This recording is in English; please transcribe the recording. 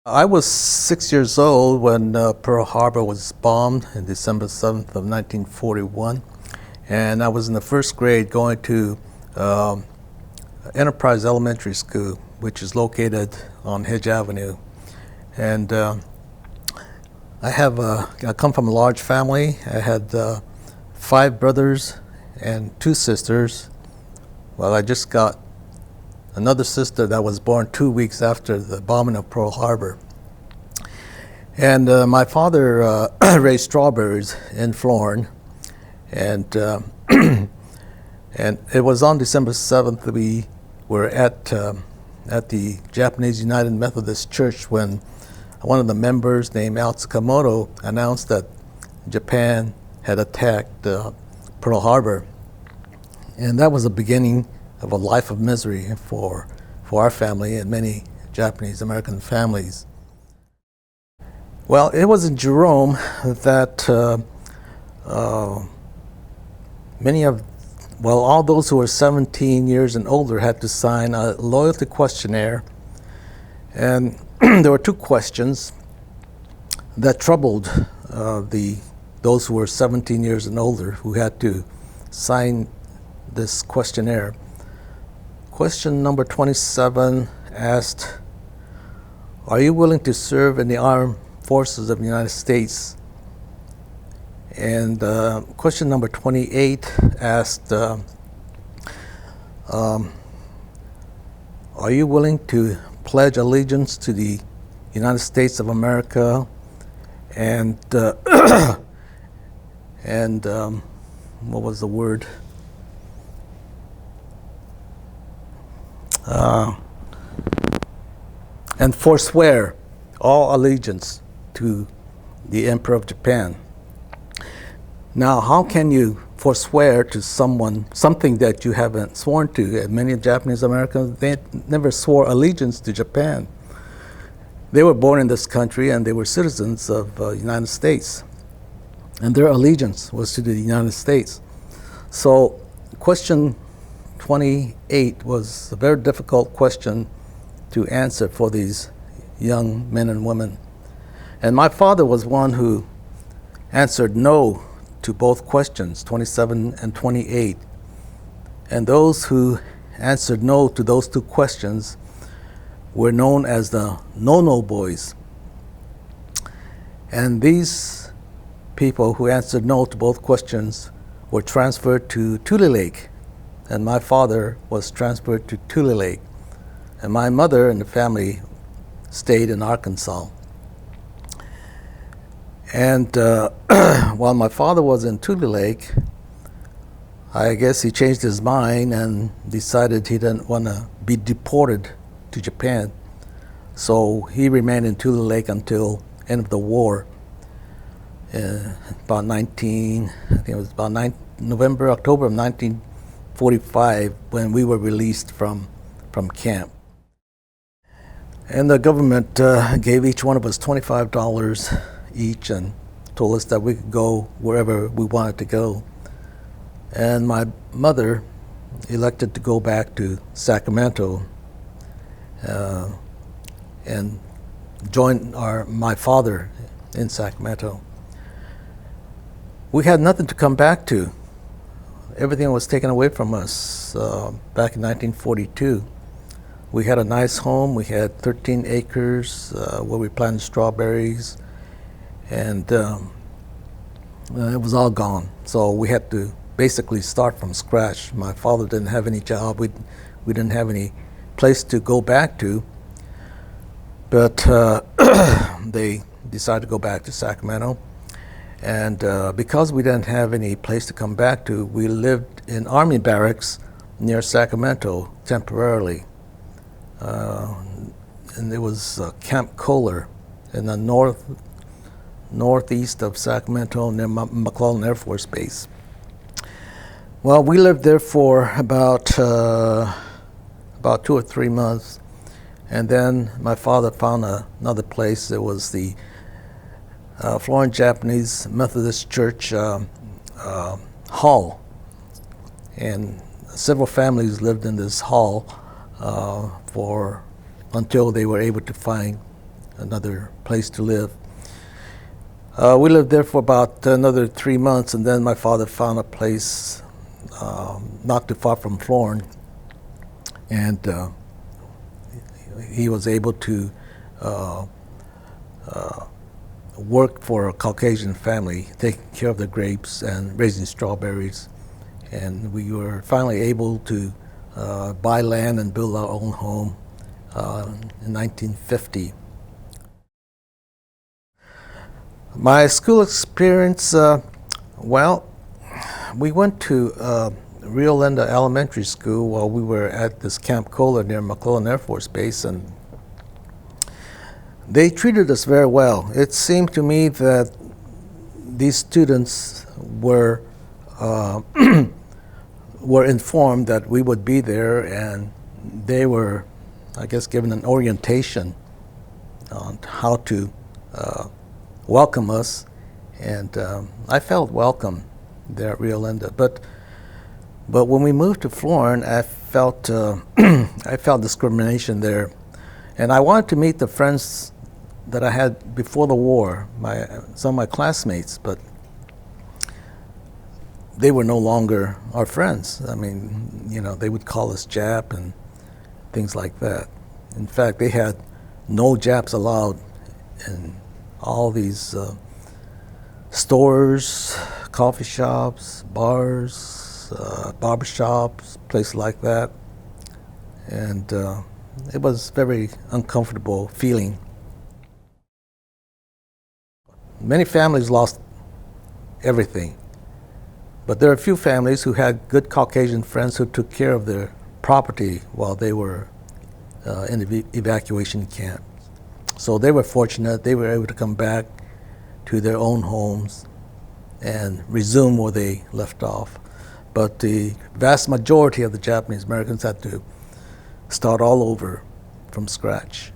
I was 6 years old when Pearl Harbor was bombed on December 7th of 1941. And I was in the first grade going to Enterprise Elementary School, which is located on Hedge Avenue. And I come from a large family. I had 5 brothers and 2 sisters. Well, I just got another sister that was born 2 weeks after the bombing of Pearl Harbor. And my father raised strawberries in Florin, and and it was on December 7th that we were at the Japanese Methodist Church when one of the members named Al Sakamoto announced that Japan had attacked Pearl Harbor. And that was the beginning of a life of misery for our family and many Japanese American families. Well, it was in Jerome that all those who were 17 years and older had to sign a loyalty questionnaire. And there were 2 questions that troubled those who were 17 years and older who had to sign this questionnaire. Question number 27 asked, "Are you willing to serve in the armed forces of the United States?" And question number 28 asked, "Are you willing to pledge allegiance to the United States of America and what was the word? And forswear all allegiance to the Emperor of Japan." Now, how can you forswear to someone something that you haven't sworn to? And many Japanese Americans, they never swore allegiance to Japan. They were born in this country and they were citizens of the United States. And their allegiance was to the United States. So question 28 was a very difficult question to answer for these young men and women. And my father was one who answered no to both questions, 27 and 28. And those who answered no to those 2 questions were known as the no-no boys. And these people who answered no to both questions were transferred to Tule Lake. And my father was transferred to Tule Lake. And my mother and the family stayed in Arkansas. And while my father was in Tule Lake, I guess he changed his mind and decided he didn't want to be deported to Japan. So he remained in Tule Lake until end of the war. October of 1945 when we were released from camp. And the government gave each one of us $25 each and told us that we could go wherever we wanted to go. And my mother elected to go back to Sacramento and join my father in Sacramento. We had nothing to come back to. Everything was taken away from us back in 1942. We had a nice home. We had 13 acres where we planted strawberries, and it was all gone. So we had to basically start from scratch. My father didn't have any job. We didn't have any place to go back to. But they decided to go back to Sacramento. And because we didn't have any place to come back to, we lived in Army barracks near Sacramento temporarily. And it was Camp Kohler in the northeast of Sacramento near McClellan Air Force Base. Well, we lived there for about 2 or 3 months, and then my father found another place. It was the Florin Japanese Methodist Church hall, and several families lived in this hall until they were able to find another place to live. We lived there for about another 3 months, and then my father found a place not too far from Florin, and he was able to work for a Caucasian family, taking care of the grapes and raising strawberries. And we were finally able to buy land and build our own home in 1950. My school experience, well, we went to Rio Linda Elementary School while we were at this Camp Kohler near McClellan Air Force Base, and they treated us very well. It seemed to me that these students were were informed that we would be there, and they were, I guess, given an orientation on how to welcome us, and I felt welcome there at Rio Linda. But when we moved to Florin, I felt I felt discrimination there, and I wanted to meet the friends that I had before the war, some of my classmates, but they were no longer our friends. I mean, you know, they would call us Jap and things like that. In fact, they had no Japs allowed in all these stores, coffee shops, bars, barbershops, places like that. And it was very uncomfortable feeling. Many families lost everything, but there are a few families who had good Caucasian friends who took care of their property while they were in the evacuation camp. So they were fortunate. They were able to come back to their own homes and resume where they left off. But the vast majority of the Japanese Americans had to start all over from scratch.